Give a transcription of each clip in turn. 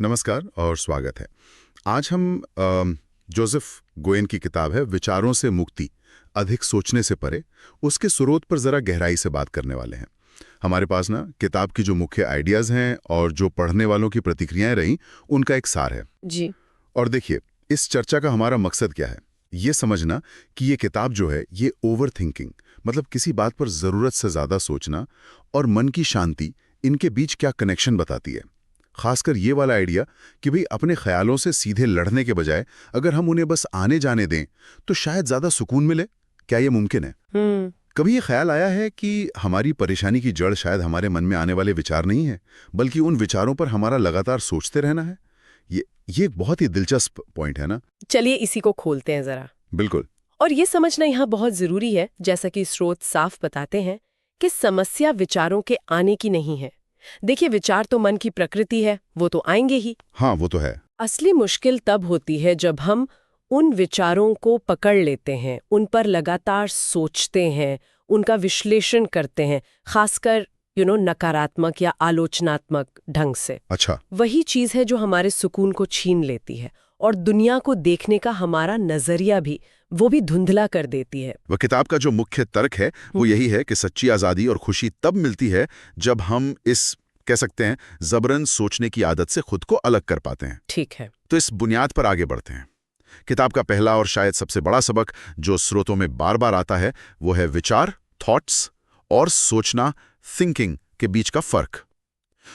नमस्कार और स्वागत है। आज हम जोसेफ गोयन की किताब है विचारों से मुक्ति, अधिक सोचने से परे, उसके स्रोत पर जरा गहराई से बात करने वाले हैं। हमारे पास ना किताब की जो मुख्य आइडियाज हैं और जो पढ़ने वालों की प्रतिक्रियाएं रहीं, उनका एक सार है जी। और देखिए, इस चर्चा का हमारा मकसद क्या है, ये समझना कि ये किताब जो है ये ओवर थिंकिंग, मतलब किसी बात पर जरूरत से ज्यादा सोचना और मन की शांति, इनके बीच क्या कनेक्शन बताती है। खासकर ये वाला आइडिया कि भाई अपने ख्यालों से सीधे लड़ने के बजाय अगर हम उन्हें बस आने जाने दें तो शायद ज्यादा सुकून मिले। क्या ये मुमकिन है? कभी ये ख्याल आया है कि हमारी परेशानी की जड़ शायद हमारे मन में आने वाले विचार नहीं है, बल्कि उन विचारों पर हमारा लगातार सोचते रहना है? ये एक बहुत ही दिलचस्प पॉइंट है ना। चलिए इसी को खोलते हैं जरा। बिल्कुल। और ये समझना यहाँ बहुत जरूरी है, जैसा कि स्रोत साफ बताते हैं, कि समस्या विचारों के आने की नहीं है। देखिए, विचार तो मन की प्रकृति है, वो तो आएंगे ही। हाँ, वो तो है। असली मुश्किल तब होती है जब हम उन विचारों को पकड़ लेते हैं, उन पर लगातार सोचते हैं, उनका विश्लेषण करते हैं, खासकर नकारात्मक या आलोचनात्मक ढंग से। अच्छा। वही चीज है जो हमारे सुकून को छीन लेती है और दुनिया को देखने का हमारा नजरिया भी वो भी धुंधला कर देती है। वह किताब का जो मुख्य तर्क है वो यही है कि सच्ची आज़ादी और खुशी तब मिलती है जब हम इस, कह सकते हैं, जबरन सोचने की आदत से खुद को अलग कर पाते हैं। ठीक है। तो इस बुनियाद पर आगे बढ़ते हैं। किताब का पहला और शायद सबसे बड़ा सबक जो स्रोतों में बार बार आता है वो है विचार, थॉट्स, और सोचना, थिंकिंग के बीच का फर्क।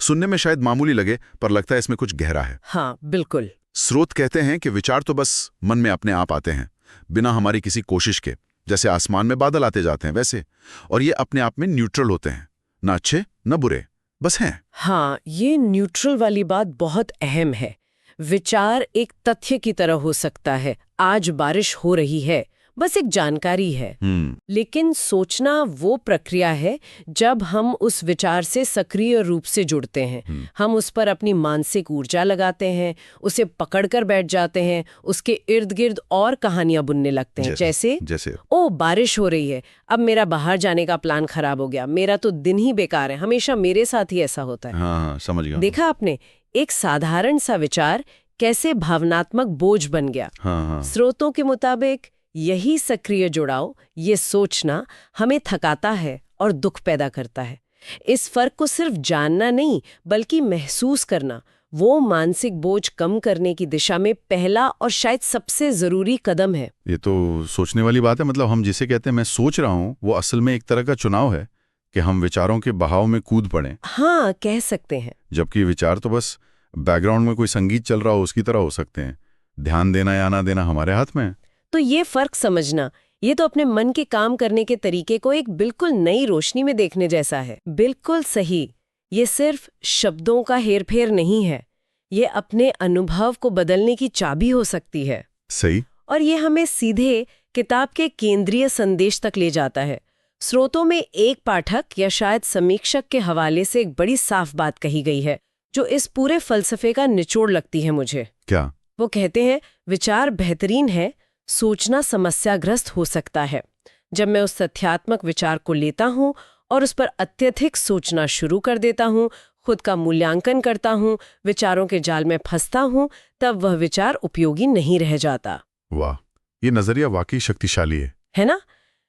सुनने में शायद मामूली लगे, पर लगता है इसमें कुछ गहरा है। हाँ, बिल्कुल। स्रोत कहते हैं कि विचार तो बस मन में अपने आप आते हैं, बिना हमारी किसी कोशिश के, जैसे आसमान में बादल आते जाते हैं वैसे, और ये अपने आप में न्यूट्रल होते हैं, ना अच्छे न बुरे, बस हैं। हाँ, ये न्यूट्रल वाली बात बहुत अहम है। विचार एक तथ्य की तरह हो सकता है, आज बारिश हो रही है, बस एक जानकारी है। लेकिन सोचना वो प्रक्रिया है जब हम उस विचार से सक्रिय रूप से जुड़ते हैं। हम उस पर अपनी मानसिक ऊर्जा लगाते हैं, उसे पकड़कर बैठ जाते हैं, उसके इर्द गिर्द और कहानियां बुनने लगते हैं। जैसे ओ, बारिश हो रही है, अब मेरा बाहर जाने का प्लान खराब हो गया, मेरा तो दिन ही बेकार है। हमेशा मेरे साथ ही ऐसा होता है। हाँ, समझ गया। देखा आपने, एक साधारण सा विचार कैसे भावनात्मक बोझ बन गया। हाँ। स्रोतों के मुताबिक यही सक्रिय जुड़ाव, ये सोचना, हमें थकाता है और दुख पैदा करता है। इस फर्क को सिर्फ जानना नहीं, बल्कि महसूस करना, वो मानसिक बोझ कम करने की दिशा में पहला और शायद सबसे जरूरी कदम है। ये तो सोचने वाली बात है। मतलब हम जिसे कहते हैं मैं सोच रहा हूँ, वो असल में एक तरह का चुनाव है कि हम विचारों के बहाव में कूद पड़ें। हाँ, कह सकते हैं। जबकि विचार तो बस बैकग्राउंड में कोई संगीत चल रहा हो उसकी तरह हो सकते हैं। ध्यान देना या ना देना हमारे हाथ में है। तो ये फर्क समझना, ये तो अपने मन के काम करने के तरीके को एक बिल्कुल नई रोशनी में देखने जैसा है। बिल्कुल सही। ये सिर्फ शब्दों का हेरफेर नहीं है, ये अपने अनुभव को बदलने की चाबी हो सकती है। सही। और ये हमें सीधे किताब के केंद्रीय संदेश तक ले जाता है। स्रोतों में एक पाठक या शायद समीक्षक के हवाले से एक बड़ी साफ बात कही गई है, जो इस पूरे फलसफे का निचोड़ लगती है मुझे। क्या? वो कहते हैं, विचार बेहतरीन है, सोचना समस्याग्रस्त हो सकता है। जब मैं उस तथ्यात्मक विचार को लेता हूँ और उस पर अत्यधिक सोचना शुरू कर देता हूँ, खुद का मूल्यांकन करता हूँ, विचारों के जाल में फंसता हूँ, तब वह विचार उपयोगी नहीं रह जाता। वाह, ये नजरिया वाकई शक्तिशाली है ना?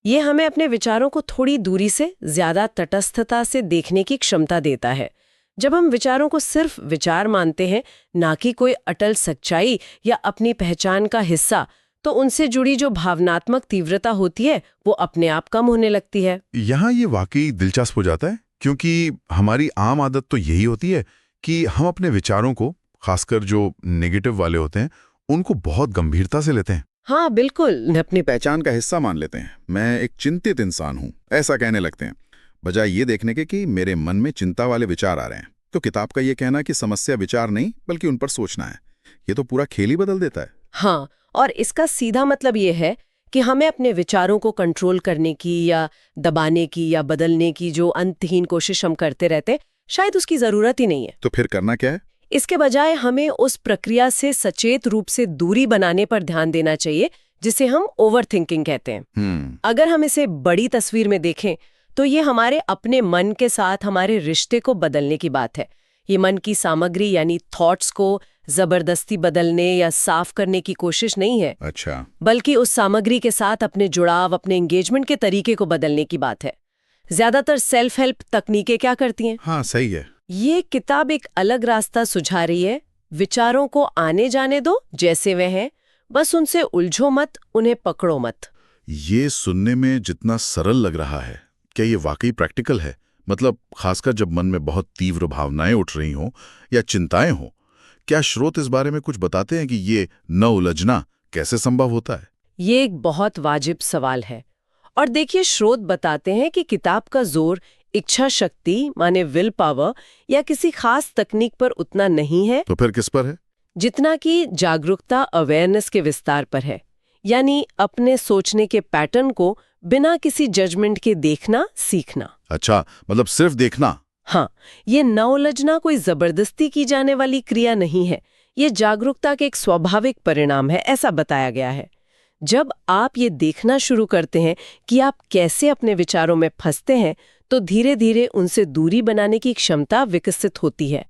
ये हमें अपने विचारों को थोड़ी दूरी से, ज्यादा तटस्थता से देखने की क्षमता देता है। जब हम विचारों को सिर्फ विचार मानते हैं, ना कि कोई अटल सच्चाई या अपनी पहचान का हिस्सा, तो उनसे जुड़ी जो भावनात्मक तीव्रता होती है वो अपने आप कम होने लगती है। यहाँ ये वाकई दिलचस्प हो जाता है, क्योंकि हमारी आम आदत तो यही होती है कि हम अपने विचारों को, खासकर जो नेगेटिव वाले होते हैं, उनको बहुत गंभीरता से लेते हैं। हाँ, बिल्कुल। अपनी पहचान का हिस्सा मान लेते हैं। मैं एक चिंतित इंसान हूँ, ऐसा कहने लगते हैं, बजाय ये देखने के कि मेरे मन में चिंता वाले विचार आ रहे हैं। तो किताब का ये कहना कि समस्या विचार नहीं बल्कि उन पर सोचना है, ये तो पूरा खेल ही बदल देता है। हाँ, और इसका सीधा मतलब ये है कि हमें अपने विचारों को कंट्रोल करने की या दबाने की या बदलने की जो अंतहीन कोशिश हम करते रहते, शायद उसकी जरूरत ही नहीं है। तो फिर करना क्या है? इसके बजाय हमें उस प्रक्रिया से सचेत रूप से दूरी बनाने पर ध्यान देना चाहिए, जिसे हम ओवर थिंकिंग कहते हैं। अगर हम इसे बड़ी तस्वीर में देखें तो ये हमारे अपने मन के साथ हमारे रिश्ते को बदलने की बात है। ये मन की सामग्री यानी थॉट्स को जबरदस्ती बदलने या साफ करने की कोशिश नहीं है, अच्छा। बल्कि उस सामग्री के साथ अपने जुड़ाव, अपने एंगेजमेंट के तरीके को बदलने की बात है। ज्यादातर सेल्फ हेल्प तकनीकें क्या करती हैं? हाँ, सही है। ये किताब एक अलग रास्ता सुझा रही है। विचारों को आने जाने दो जैसे वे हैं, बस उनसे उलझो मत, उन्हें पकड़ो मत। ये सुनने में जितना सरल लग रहा है, क्या ये वाकई प्रैक्टिकल है? मतलब खासकर जब मन में बहुत तीव्र भावनाएं उठ रही हों या चिंताएं हों, क्या स्रोत इस बारे में कुछ बताते हैं कि ये न उलझना कैसे संभव होता है? ये एक बहुत वाजिब सवाल है। और देखिए, स्रोत बताते हैं कि किताब का जोर इच्छा शक्ति माने विल पावर या किसी खास तकनीक पर उतना नहीं है, तो फिर किस पर है? जितना कि जागरूकता, अवेयरनेस के विस्तार पर है। यानी अपने सोचने के पैटर्न को बिना किसी जजमेंट के देखना सीखना। अच्छा, मतलब सिर्फ देखना। हाँ, ये न उलझना कोई जबरदस्ती की जाने वाली क्रिया नहीं है, ये जागरूकता के एक स्वाभाविक परिणाम है, ऐसा बताया गया है। जब आप ये देखना शुरू करते हैं कि आप कैसे अपने विचारों में फंसते हैं, तो धीरे धीरे उनसे दूरी बनाने की क्षमता विकसित होती है।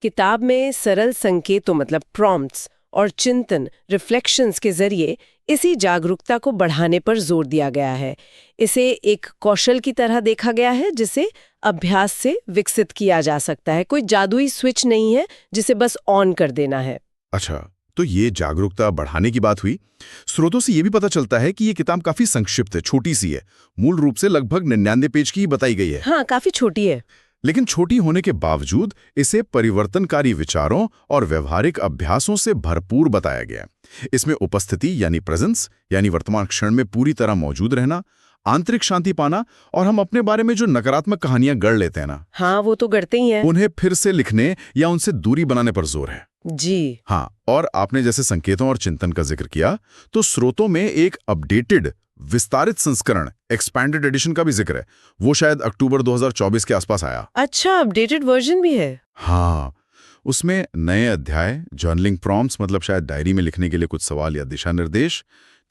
किताब में सरल संकेतों मतलब प्रॉम्प्ट्स और चिंतन, रिफ्लेक्शंस के जरिए इसी जागरूकता को बढ़ाने पर जोर दिया गया है। इसे एक कौशल की तरह देखा गया है जिसे अभ्यास से विकसित किया जा सकता है। कोई जादुई स्विच नहीं है जिसे बस ऑन कर देना है। अच्छा, तो ये जागरूकता बढ़ाने की बात हुई। स्रोतों से ये भी पता चलता है कि ये किताब काफी संक्षिप्त है, छोटी सी है। मूल रूप से लगभग 99 पेज की ही बताई गई है। हाँ, काफी छोटी है। लेकिन छोटी होने के बावजूद इसे परिवर्तनकारी विचारों और व्यवहारिक अभ्यासों से भरपूर बताया गया। इसमें उपस्थिति यानी प्रेजेंस, यानी वर्तमान क्षण में पूरी तरह मौजूद रहना, आंतरिक शांति पाना और हम अपने बारे में जो नकारात्मक कहानियां गढ़ लेते हैं ना, हाँ, वो तो गढ़ते ही हैं, उन्हें फिर से लिखने या उनसे दूरी बनाने पर जोर है। जी हाँ, और आपने जैसे संकेतों और चिंतन का जिक्र किया, तो स्रोतों में एक अपडेटेड विस्तारित संस्करण, एक्सपैंडेड एडिशन का भी जिक्र है। वो शायद अक्टूबर 2024 के आसपास आया। अच्छा, अपडेटेड वर्जन भी है? हाँ, उसमें नए अध्याय, जर्नलिंग प्रॉम्प्ट्स मतलब शायद डायरी में लिखने के लिए कुछ सवाल या दिशा निर्देश,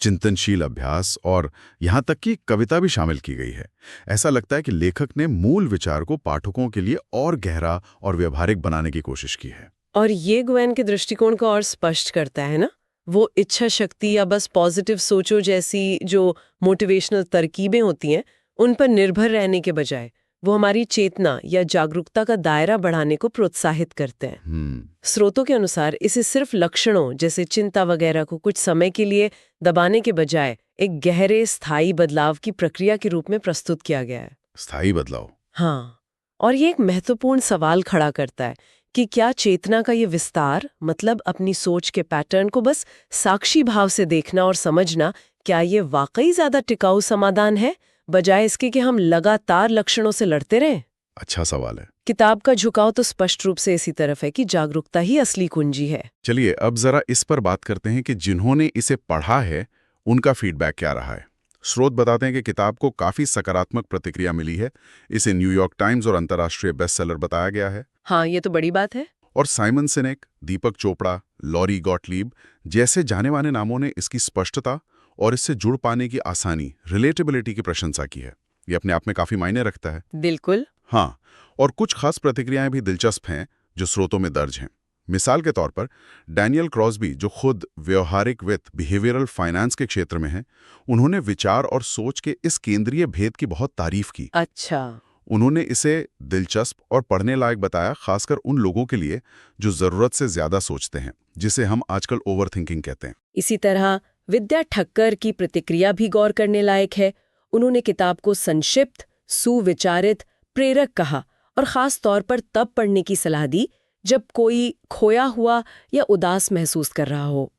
चिंतनशील अभ्यास और यहाँ तक कि कविता भी शामिल की गई है। ऐसा लगता है कि लेखक ने मूल विचार को पाठकों के लिए और गहरा और व्यवहारिक बनाने की कोशिश की है। और ये ग्वेन के दृष्टिकोण को और स्पष्ट करता है ना। वो इच्छा शक्ति या बस पॉजिटिव सोचो जैसी जो मोटिवेशनल तरकीबें होती हैं, उन पर निर्भर रहने के बजाय वो हमारी चेतना या जागरूकता का दायरा बढ़ाने को प्रोत्साहित करते हैं। स्रोतों के अनुसार इसे सिर्फ लक्षणों जैसे चिंता वगैरह को कुछ समय के लिए दबाने के बजाय एक गहरे स्थायी बदलाव की प्रक्रिया के रूप में प्रस्तुत किया गया है। स्थायी बदलाव? हाँ, और ये एक महत्वपूर्ण सवाल खड़ा करता है कि क्या चेतना का ये विस्तार, मतलब अपनी सोच के पैटर्न को बस साक्षी भाव से देखना और समझना, क्या ये वाकई ज्यादा टिकाऊ समाधान है बजाय इसके कि हम लगातार लक्षणों से लड़ते रहें? अच्छा सवाल है। किताब का झुकाव तो स्पष्ट रूप से इसी तरफ है कि जागरूकता ही असली कुंजी है। चलिए अब जरा इस पर बात करते हैं कि जिन्होंने इसे पढ़ा है उनका फीडबैक क्या रहा है। स्रोत बताते हैं कि किताब को काफी सकारात्मक प्रतिक्रिया मिली है। इसे न्यूयॉर्क टाइम्स और अंतर्राष्ट्रीय बेस्टसेलर बताया गया है। हाँ, ये तो बड़ी बात है। और साइमन सिनेक, दीपक चोपड़ा, लॉरी गॉटलीब जैसे जाने माने नामों ने इसकी स्पष्टता और इससे जुड़ पाने की आसानी, रिलेटेबिलिटी की प्रशंसा की है। ये अपने आप में काफी मायने रखता है। बिल्कुल। हाँ, और कुछ खास प्रतिक्रियाएं भी दिलचस्प हैं जो स्रोतों में दर्ज हैं। मिसाल के तौर पर डैनियल क्रॉस्बी, जो खुद व्यवहारिक वित्त, बिहेवियरल फाइनेंस के क्षेत्र में हैं, उन्होंने विचार और सोच के इस केंद्रीय भेद की बहुत तारीफ की। अच्छा। उन्होंने इसे दिलचस्प और पढ़ने लायक बताया, खासकर उन लोगों के लिए जो जरूरत से ज्यादा सोचते हैं, जिसे हम आजकल ओवरथिंकिंग कहते हैं। इसी तरह विद्या ठक्कर की प्रतिक्रिया भी गौर करने लायक है। उन्होंने किताब को संक्षिप्त, सुविचारित, प्रेरक कहा और खास तौर पर तब पढ़ने की सलाह दी जब कोई खोया हुआ या उदास महसूस कर रहा हो।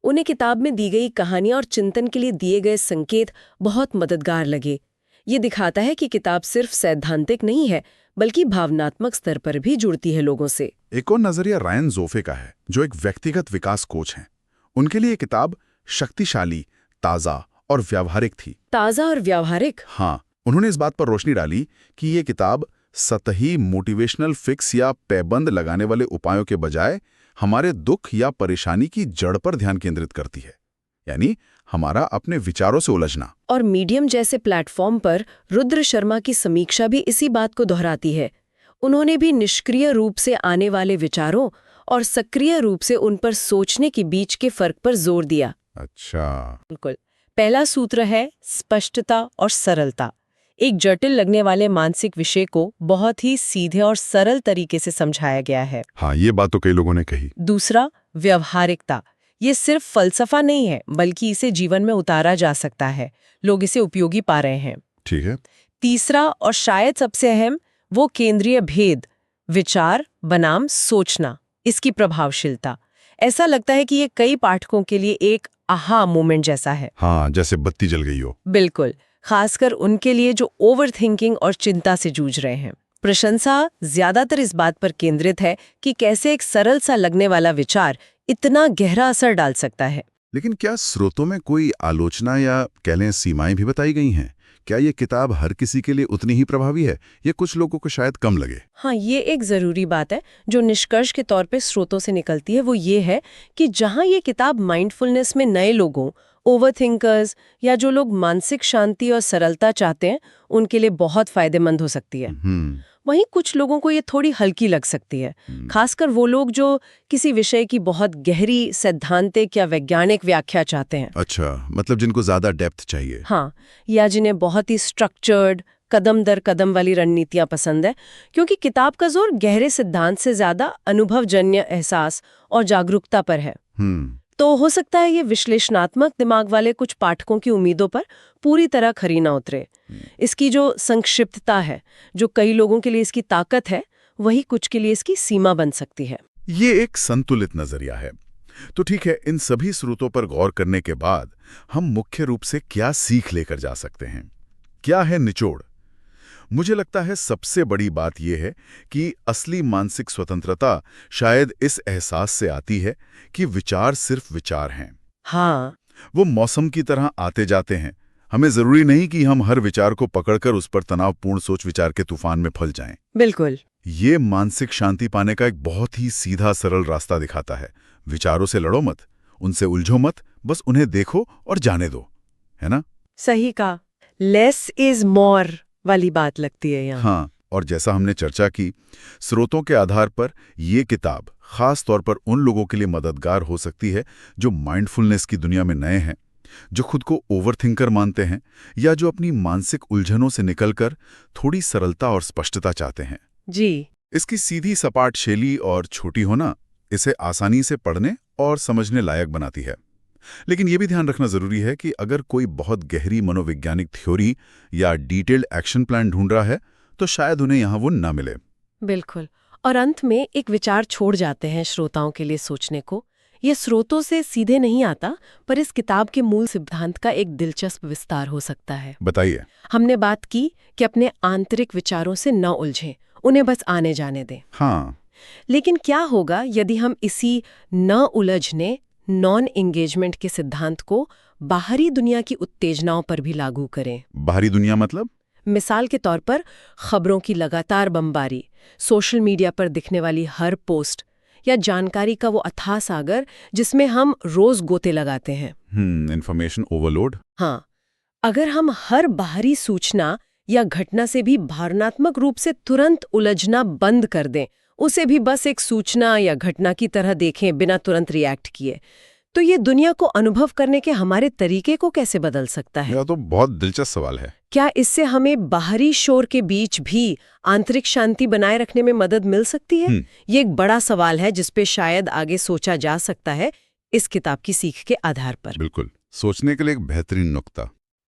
उन्हें किताब में दी गई कहानियां और चिंतन के लिए दिए गए संकेत बहुत मददगार लगे। ये दिखाता है कि किताब सिर्फ सैद्धांतिक नहीं है, बल्कि भावनात्मक स्तर पर भी जुड़ती है लोगों से। एक और नजरिया रायन जोफे का है, जो एक व्यक्तिगत विकास कोच हैं। उनके लिए किताब शक्तिशाली, ताजा और व्यावहारिक थी। ताजा और व्यावहारिक? हाँ, उन्होंने इस बात पर रोशनी डाली कि ये किताब सतही मोटिवेशनल फिक्स या पैबंद लगाने वाले उपायों के बजाय हमारे दुख या परेशानी की जड़ पर ध्यान केंद्रित करती है, यानी हमारा अपने विचारों से उलझना। और मीडियम जैसे प्लेटफॉर्म पर रुद्र शर्मा की समीक्षा भी इसी बात को दोहराती है। उन्होंने भी निष्क्रिय रूप से आने वाले विचारों और सक्रिय रूप से उन पर सोचने के बीच के फर्क पर जोर दिया। अच्छा। बिल्कुल। पहला सूत्र है स्पष्टता और सरलता। एक जटिल लगने वाले मानसिक विषय को बहुत ही सीधे और सरल तरीके से समझाया गया है। हाँ, ये बात तो कई लोगों ने कही। दूसरा, व्यवहारिकता। ये सिर्फ फलसफा नहीं है, बल्कि इसे जीवन में उतारा जा सकता है। लोग इसे उपयोगी पा रहे हैं। ठीक है। तीसरा और शायद सबसे अहम, वो केंद्रीय भेद, विचार बनाम सोचना, इसकी प्रभावशीलता। ऐसा लगता है कि ये कई पाठकों के लिए एक आहा मोमेंट जैसा है। हाँ, जैसे बत्ती जल गई हो। बिल्कुल, खासकर उनके लिए जो ओवर थिंकिंग और चिंता से जूझ रहे हैं। प्रशंसा ज्यादातर इस बात पर केंद्रित है कि कैसे एक सरल सा लगने वाला विचार इतना गहरा असर डाल सकता है। लेकिन क्या स्रोतों में कोई आलोचना या कह लें सीमाएं भी बताई गई हैं? क्या ये किताब हर किसी के लिए उतनी ही प्रभावी है? ये कुछ लोगों को शायद कम लगे। हाँ, ये एक जरूरी बात है जो निष्कर्ष के तौर पे स्रोतों से निकलती है। वो ये है कि जहाँ ये किताब माइंडफुलनेस में नए लोगों, ओवरथिंकर्स या जो लोग मानसिक शांति और सरलता चाहते हैं, उनके लिए बहुत फायदेमंद हो सकती है। वहीं कुछ लोगों को ये थोड़ी हल्की लग सकती है, खासकर वो लोग जो किसी विषय की बहुत गहरी सैद्धांतिक या वैज्ञानिक व्याख्या चाहते हैं। अच्छा, मतलब जिनको ज्यादा डेप्थ चाहिए। हाँ, या जिन्हें बहुत ही स्ट्रक्चर्ड, कदम दर कदम वाली रणनीतियां पसंद है, क्योंकि किताब का जोर गहरे सिद्धांत से ज्यादा अनुभवजन्य एहसास और जागरूकता पर है। तो हो सकता है ये विश्लेषणात्मक दिमाग वाले कुछ पाठकों की उम्मीदों पर पूरी तरह खरी ना उतरे। इसकी जो संक्षिप्तता है, जो कई लोगों के लिए इसकी ताकत है, वही कुछ के लिए इसकी सीमा बन सकती है। ये एक संतुलित नजरिया है। तो ठीक है, इन सभी स्रोतों पर गौर करने के बाद हम मुख्य रूप से क्या सीख लेकर जा सकते हैं? क्या है निचोड़? मुझे लगता है सबसे बड़ी बात यह है कि असली मानसिक स्वतंत्रता शायद इस एहसास से आती है कि विचार सिर्फ विचार हैं। हाँ, वो मौसम की तरह आते जाते हैं। हमें जरूरी नहीं कि हम हर विचार को पकड़कर उस पर तनावपूर्ण सोच विचार के तूफान में फंस जाएं। बिल्कुल। ये मानसिक शांति पाने का एक बहुत ही सीधा सरल रास्ता दिखाता है। विचारों से लड़ो मत, उनसे उलझो मत, बस उन्हें देखो और जाने दो, है ना? सही कहा। लेस इज मोर वाली बात लगती है यहाँ। हाँ, और जैसा हमने चर्चा की, स्रोतों के आधार पर ये किताब खास तौर पर उन लोगों के लिए मददगार हो सकती है जो माइंडफुलनेस की दुनिया में नए हैं, जो खुद को ओवरथिंकर मानते हैं या जो अपनी मानसिक उलझनों से निकलकर थोड़ी सरलता और स्पष्टता चाहते हैं। जी। इसकी सीधी सपाट शैली और छोटी होना इसे आसानी से पढ़ने और समझने लायक बनाती है। लेकिन यह भी ध्यान रखना जरूरी है कि अगर कोई बहुत गहरी मनोवैज्ञानिक थ्योरी या डिटेल्ड एक्शन प्लान ढूंढ रहा है, तो शायद उन्हें यहाँ वो ना मिले। बिल्कुल। और अंत में एक विचार छोड़ जाते हैं श्रोताओं के लिए सोचने को। ये स्रोतों से सीधे नहीं आता, पर इस किताब के मूल सिद्धांत का एक दिलचस्प विस्तार हो सकता है। बताइए। हमने बात की कि अपने आंतरिक विचारों से न उलझें, उन्हें बस आने जाने दें। हाँ। लेकिन क्या होगा यदि हम इसी न उलझने, नॉन एंगेजमेंट के सिद्धांत को बाहरी दुनिया की उत्तेजनाओं पर भी लागू करें? बाहरी दुनिया मतलब? मिसाल के तौर पर खबरों की लगातार बमबारी, सोशल मीडिया पर दिखने वाली हर पोस्ट या जानकारी का वो अथाह सागर जिसमें हम रोज गोते लगाते हैं। Information overload. हाँ, अगर हम हर बाहरी सूचना या घटना से भी भावनात्मक रूप से तुरंत उलझना बंद कर दें, उसे भी बस एक सूचना या घटना की तरह देखें बिना तुरंत रिएक्ट किए, तो ये दुनिया को अनुभव करने के हमारे तरीके को कैसे बदल सकता है? यह तो बहुत दिलचस्प सवाल है। क्या इससे हमें बाहरी शोर के बीच भी आंतरिक शांति बनाए रखने में मदद मिल सकती है? ये एक बड़ा सवाल है जिस पे शायद आगे सोचा जा सकता है इस किताब की सीख के आधार पर। बिल्कुल, सोचने के लिए एक बेहतरीन नुक्ता।